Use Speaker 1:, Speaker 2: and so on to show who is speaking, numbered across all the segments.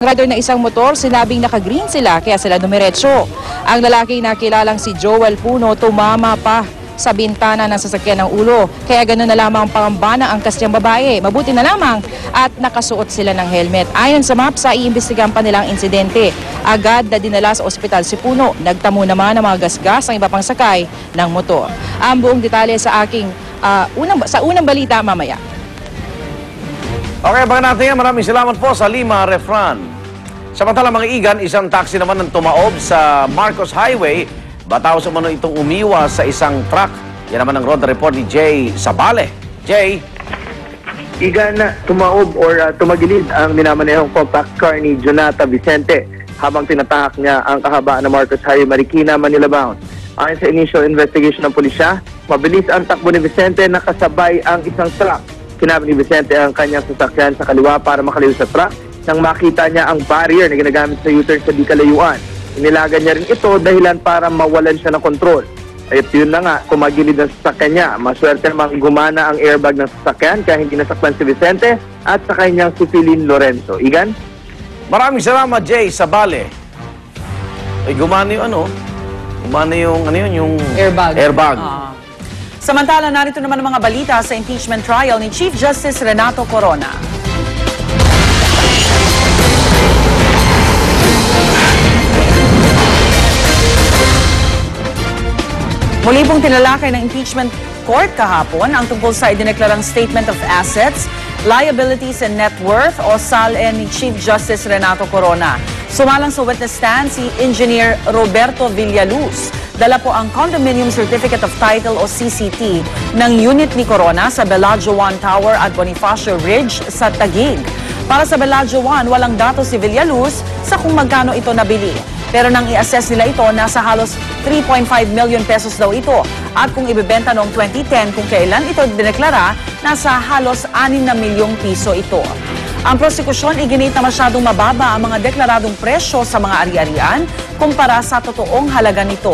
Speaker 1: Rider na isang motor, sinabing naka-green sila kaya sila dumiretso. Ang lalaki na kilalang si Joel Puno tumama pa sa bintana ng sasakyan ng ulo. Kaya ganoon na lamang pangambana ang kasyang babae. Mabuti na lamang at nakasuot sila ng helmet. Ayon sa MAPSA, iimbestigahan pa nilang insidente. Agad na dinala sa ospital si Puno. Nagtamo naman ng mga gasgas ang iba pang sakay ng motor. Ang buong detalye sa aking unang balita mamaya.
Speaker 2: Okay, baka natin yan. Maraming salamat po sa Lima Refran. Samantala mga igan, isang taxi naman ang tumaob sa Marcos Highway. Bataw sa mano itong umiwas sa isang truck. Yan naman ang road report ni Jay Sabale. Jay?
Speaker 3: Igan, tumaob or tumagilid ang minamanehong compact car ni Jonata Vicente habang tinatahak niya ang kahabaan ng Marcos Highway, Marikina, Manila bound. Ayon sa initial investigation ng pulisya, mabilis ang takbo ni Vicente na kasabay ang isang truck. Kinabit ni Vicente ang kanyang sasakyan sa kaliwa para makaliw sa truck nang makita niya ang barrier na ginagamit sa U-turn sa di kalayuan. Inilagan niya rin ito dahilan para mawalan siya ng kontrol. At yun na nga, kumagilid ang sasakyan niya. Maswerte namang gumana ang airbag ng sasakyan kaya hindi nasaktan si Vicente at sa kanyang si Philin Lorenzo. Igan?
Speaker 2: Maraming salamat, Jay Sabale. Ay, gumana yung gumana yung, yung airbag.
Speaker 4: Samantala, narito naman ang mga balita sa impeachment trial ni Chief Justice Renato Corona. Muli pong tinalakay ng impeachment court kahapon ang tungkol sa idineklarang Statement of Assets, Liabilities and Net Worth o SALE ni Chief Justice Renato Corona. Sumalang sa witness stand si Engineer Roberto Villaluz. Dala po ang Condominium Certificate of Title o CCT ng unit ni Corona sa Bellagio 1 Tower at Bonifacio Ridge sa Taguig. Para sa Bellagio 1, walang datos si Villaluz sa kung magkano ito nabili. Pero nang i-assess nila ito, nasa halos 3.5 million pesos daw ito. At kung ibebenta noong 2010, kung kailan ito dineklara, nasa halos 6 na milyong piso ito. Ang prosekusyon iginit na masyadong mababa ang mga deklaradong presyo sa mga ari-arian kumpara sa totoong halaga nito.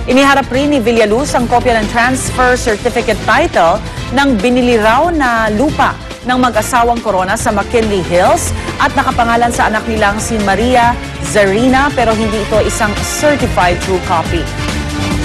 Speaker 4: Iniharap rin ni Villaluz ang kopya ng transfer certificate title ng binili raw na lupa ng mag-asawang Corona sa McKinley Hills at nakapangalan sa anak nilang si Maria Zarina pero hindi ito isang certified true copy.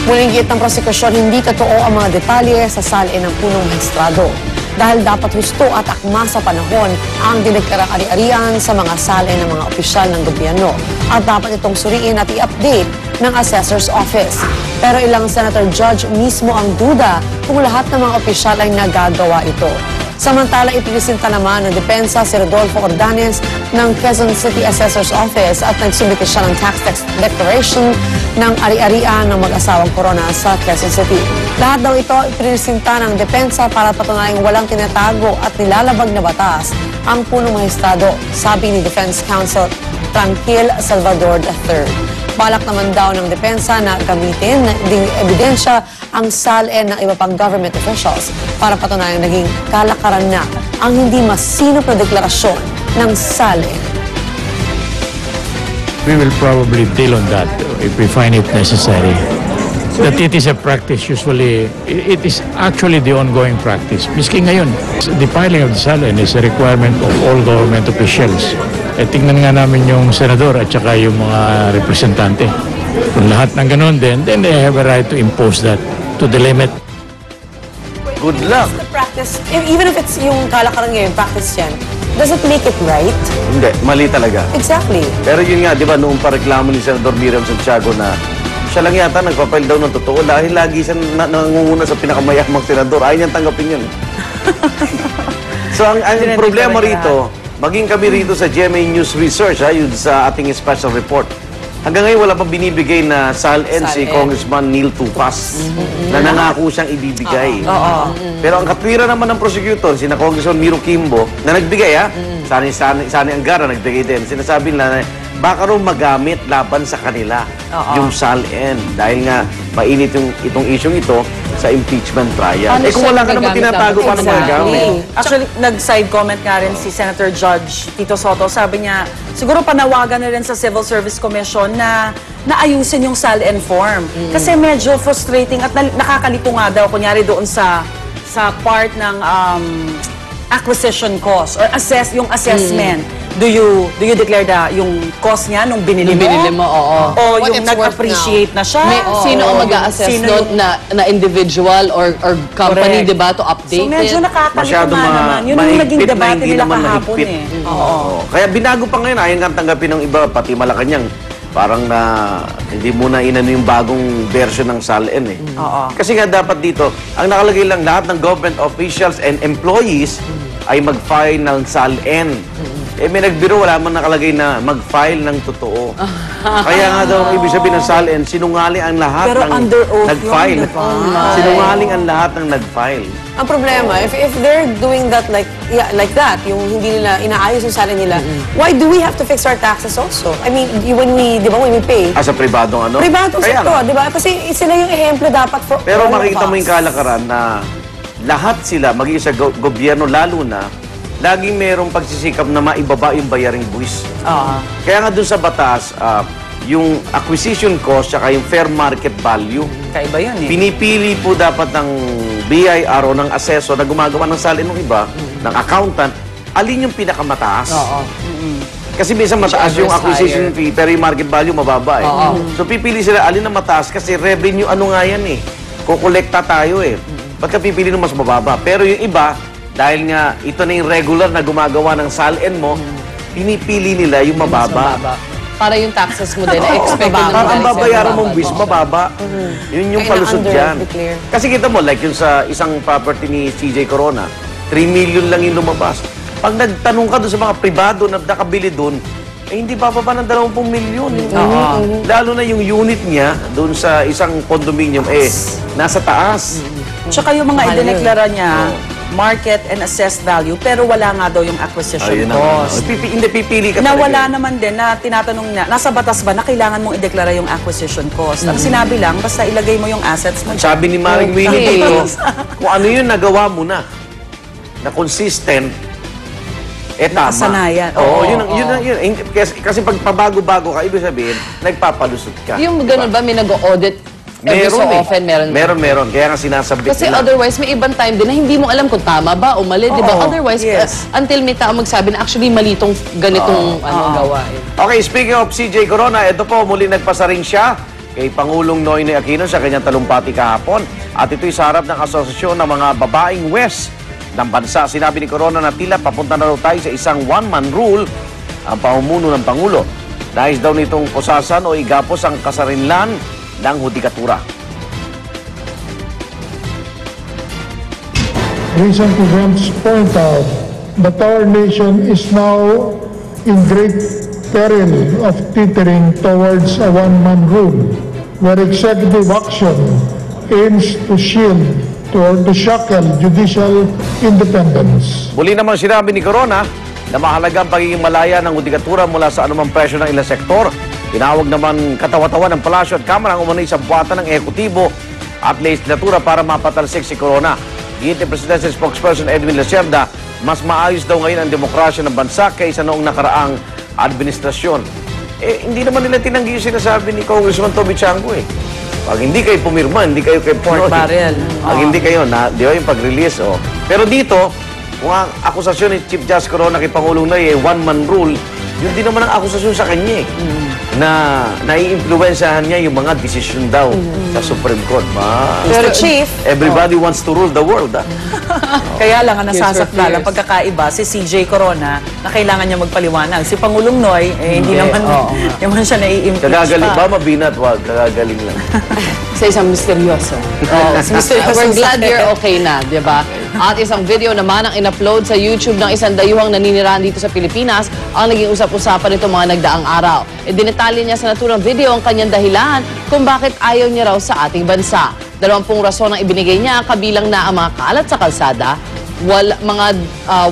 Speaker 5: Muling git ng prosekusyon, hindi totoo ang mga detalye sa SALE ng punong maestrado. Dahil dapat husto at akma sa panahon ang dineklarang ari-arian sa mga SALE ng mga opisyal ng gobyerno at dapat itong suriin at i-update ng Assessor's Office. Pero ilang Senator Judge mismo ang duda kung lahat ng mga opisyal ay nagagawa ito. Samantala, ipinisita naman ng depensa si Rodolfo Ordanes ng Quezon City Assessor's Office at nagsumite siya ng tax declaration ng ari-arian ng mag-asawang Corona sa Quezon City. Lahat daw ito ipinisita ng depensa para patunayang walang tinatago at nilalabag na batas ang punong maestrado, sabi ni Defense Counsel Tranquil Salvador III. Balak naman daw ng depensa na gamitin ding ebidensya ang SALE ng iba pang government officials para patunayang naging kalakaran na ang hindi masinop na deklarasyon ng SALE.
Speaker 6: We will probably deal on that if we find it necessary. That it is a practice usually, it is actually the ongoing practice. Miski ngayon, the filing of the SALE is a requirement of all government officials. Tingnan nga namin yung senador at saka yung mga representante. Kung lahat ng ganun din, then they have a right to impose that to the limit.
Speaker 2: Good luck.
Speaker 5: The practice, even if it's yung kalakaran ngayon, practice yan, does it make it right?
Speaker 2: Hindi, mali talaga.
Speaker 5: Exactly.
Speaker 2: Pero yun nga, di ba, noong pareklamo ni Senador Miriam Santiago na siya lang yata nagpapail daw ng totoo dahil lagi siya nangunguna sa pinakamayamang senador. Ayaw niyang tanggapin yun. So, ang problema rito, maging kami rito sa GMA News Research, yun sa ating special report. Hanggang ngayon, wala pang binibigay na SALN si Congressman Neil Tupas na nangako siyang ibibigay. Pero ang katwiran naman ng prosecutor, sina Congressman Miro Kimbo, na nagbigay, Sani Angara nagbigay din. Sinasabi na baka raw magamit laban sa kanila yung SALN. Dahil nga, mainit itong isyong ito sa impeachment trial. Kung wala ka naman tinatago, paano magagamit?
Speaker 4: Actually, nag-side comment nga rin si Senator Judge Tito Soto. Sabi niya, siguro panawagan na rin sa Civil Service Commission na naayusin yung SALN form. Kasi medyo frustrating at nakakalito nga daw, kunyari doon sa part ng acquisition cost or yung assessment. Do you declare yung cost niya nung binili mo?
Speaker 7: Binili mo, oo.
Speaker 4: O
Speaker 5: What
Speaker 4: yung
Speaker 5: it's worth
Speaker 4: nag-appreciate na siya?
Speaker 7: May, sino ang mag-a-assess
Speaker 4: Sino
Speaker 7: nun na individual or company,
Speaker 4: Correct.
Speaker 7: di ba, to update
Speaker 4: So medyo
Speaker 7: it?
Speaker 4: nakakalito
Speaker 2: Masyado
Speaker 4: nga naman. Yun yung naging
Speaker 2: mahigpit na
Speaker 4: debate
Speaker 2: hindi
Speaker 4: nila
Speaker 2: naman
Speaker 4: kahapon
Speaker 2: mahigpit.
Speaker 4: eh.
Speaker 2: Oo. Kaya binago pa ngayon, ayaw nga tanggapin ng iba, pati Malacanang. Parang na hindi muna inano yung bagong version ng SALN eh.
Speaker 4: Oo.
Speaker 2: Kasi nga dapat dito, ang nakalagay lang lahat ng government officials and employees ay mag-file ng SALN. Eh may nagbiro, wala man nakalagay na mag-file ng totoo. Kaya nga daw, ibig sabihin ng SALN, sinungaling ang lahat
Speaker 4: Pero
Speaker 2: ng
Speaker 4: under oath
Speaker 2: nag-file.
Speaker 4: yun, diba?
Speaker 2: Sinungaling ang lahat ng nag-file.
Speaker 5: Ang problema, if they're doing that like that, yung hindi nila inaayos yung salary nila, why do we have to fix our taxes also? I mean, when we pay,
Speaker 2: Sa pribadong ano?
Speaker 5: pribadong
Speaker 2: Kaya
Speaker 5: sektor,
Speaker 2: nga.
Speaker 5: di ba? Kasi sila yung ehemplo dapat for
Speaker 2: Pero
Speaker 5: all of
Speaker 2: makita mo
Speaker 5: us.
Speaker 2: yung kalakaran na lahat sila, maging sa gobyerno lalo na, laging mayroong pagsisikap na maibaba yung bayaring buwis.
Speaker 4: Oo.
Speaker 2: Kaya nga dun sa batas, yung acquisition cost at yung fair market value,
Speaker 4: Kaiba yun eh.
Speaker 2: pinipili po dapat ng BIR o ng assessor na gumagawa ng salin ng iba, ng accountant, alin yung pinakamataas.
Speaker 7: Oo.
Speaker 2: Kasi minsan mataas yung
Speaker 7: Whichever is
Speaker 2: acquisition fee, pero yung market value mababa eh. So pipili sila alin na mataas kasi revenue ano nga yan eh. Kukolekta tayo eh. Ba't ka pipili ng mas mababa? Pero yung iba, dahil nga ito na yung regular na gumagawa ng SALN mo, pinipili nila yung mababa.
Speaker 7: Para yung taxes mo din, expected na
Speaker 2: Parang ang
Speaker 7: magaling sa'yo,
Speaker 2: babayaran mong
Speaker 7: mababa.
Speaker 2: buwis, mababa. Yun yung
Speaker 5: Kaya
Speaker 2: palusot dyan.
Speaker 5: na-under-declare.
Speaker 2: Kasi kita mo, like yun sa isang property ni CJ Corona, 3 million lang yung lumabas. Pag nagtanong ka doon sa mga pribado na nakabili doon, eh hindi bababa ng 20 milyon. Lalo na yung unit niya doon sa isang condominium, eh, nasa taas.
Speaker 4: Tsaka yung mga
Speaker 7: Mahal
Speaker 4: idineklara niya, market and assessed value, pero wala nga daw yung acquisition
Speaker 2: Ayun na.
Speaker 4: cost.
Speaker 2: Hindi pipili ka
Speaker 4: Na
Speaker 2: talaga.
Speaker 4: wala naman din na tinatanong niya, nasa batas ba na kailangan mong ideklara yung acquisition cost? Ang sinabi lang, basta ilagay mo yung assets mo.
Speaker 2: Sabi ni Maring Winnie dito, kung ano yun nagawa mo na consistent, eh tama.
Speaker 4: Nakasanayan.
Speaker 2: Oo,
Speaker 4: Oo,
Speaker 2: yun. Kasi pag pabago-bago ka, ibig sabihin, nagpapalusot ka.
Speaker 7: Yung ganun ba, may nag-audit every so often, meron.
Speaker 2: Meron. Kaya nga sinasabit
Speaker 7: Kasi
Speaker 2: nila.
Speaker 7: otherwise, may ibang time din na hindi mo alam kung tama ba o mali, di ba?
Speaker 4: Oo,
Speaker 7: Otherwise,
Speaker 4: yes.
Speaker 7: until may tao magsabi na actually mali tong ganitong gawain.
Speaker 2: Okay, speaking of CJ Corona, ito po, muli nagpasaring siya kay Pangulong Noynoy Aquino sa kanyang talumpati kahapon. At ito'y sa harap ng Asosasyon ng mga Babaeng West ng bansa. Sinabi ni Corona na tila papunta na raw tayo sa isang one-man rule ang pamumuno ng Pangulo. Nais daw nitong pusasan o igapos ang kasarinlan ng hudikatura.
Speaker 8: Recent events point out that our nation is now in great peril of teetering towards a one-man rule, where executive action aims to shield or to shackle judicial independence.
Speaker 2: Muli naman sinabi ni Corona na mahalaga ang pagiging malaya ng hudikatura mula sa anumang presyo ng ilang sektor. Tinawag naman katawa-tawa ng Palasyo at Kamara ang umunay sa buwatan ng ekutibo at legislatura para mapatalsik si Corona. Giyit ni Presidential Spokesperson Edwin Lacerda, mas maayos daw ngayon ang demokrasya ng bansa kaysa noong nakaraang administrasyon. Eh, hindi naman nila tinanggi yung sinasabi ni Congressman Toby Chango eh. Pag hindi kayo pumirma, hindi kayo
Speaker 4: Pork barrel.
Speaker 2: Pag hindi kayo, di ba yung pag-release, oh. Pero dito, kung ang akusasyon ni Chief Justice Corona kay Pangulong Noy, one-man rule, yun din naman ang akusasyon sa kanya eh. Na nai-influensyahan niya yung mga desisyon daw sa Supreme Court.
Speaker 5: Pero Chief,
Speaker 2: Everybody wants to rule the world, ah.
Speaker 4: Kaya lang ang
Speaker 7: Here's
Speaker 4: nasasakdal
Speaker 7: your
Speaker 4: ang pagkakaiba si CJ Corona na kailangan niya magpaliwanag. Si Pangulong Noy, hindi naman siya nai-impeach
Speaker 2: Kagagaling
Speaker 4: pa.
Speaker 2: ba? Mabinat, wag. Kagagaling lang.
Speaker 7: Sa isang misteryoso. We're glad you're okay na, di ba? At isang video naman ang in-upload sa YouTube ng isang dayuhang naninirahan dito sa Pilipinas ang naging usap-usapan nito mga nagdaang araw. Dinetalye niya sa naturang video ang kanyang dahilan kung bakit ayaw niya raw sa ating bansa. 20 rason ang ibinigay niya, kabilang na ang mga kalat sa kalsada,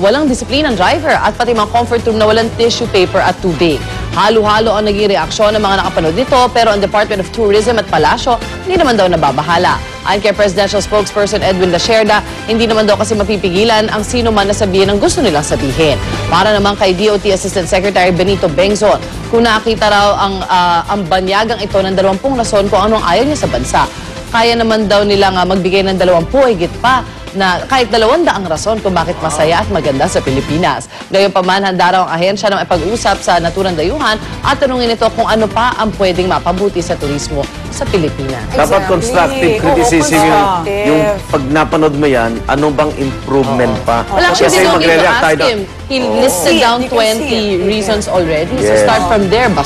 Speaker 7: walang disiplinang driver at pati mga comfort room na walang tissue paper at tubig. Halo-halo ang naging reaksyon ng mga nakapanood nito, pero ang Department of Tourism at Palasyo hindi naman daw nababahala. Ayon kay Presidential Spokesperson Edwin Lacerda, hindi naman daw kasi mapipigilan ang sino man na sabihin ang gusto nilang sabihin. Para naman kay DOT Assistant Secretary Benito Bengzon, kung nakita raw ang banyagang ito ng 20 rason kung anong ayaw niya sa bansa. Kaya naman daw nila nga magbigay ng 20 higit pa. na kahit 200 rason kung bakit masaya at maganda sa Pilipinas. Gayunpaman, handa raw ang ahensya na makipag-usap sa naturang dayuhan at tanungin ito kung ano pa ang pwedeng mapabuti sa turismo sa Pilipinas.
Speaker 2: Dapat constructive criticism yung pag napanood mo yan, ano bang improvement pa?
Speaker 7: Well, actually,
Speaker 2: Kasi
Speaker 7: they don't need to
Speaker 2: magre-react
Speaker 7: ask
Speaker 2: tayo.
Speaker 7: him. He listed down 20 reasons already. So
Speaker 2: Yes.
Speaker 7: start from there.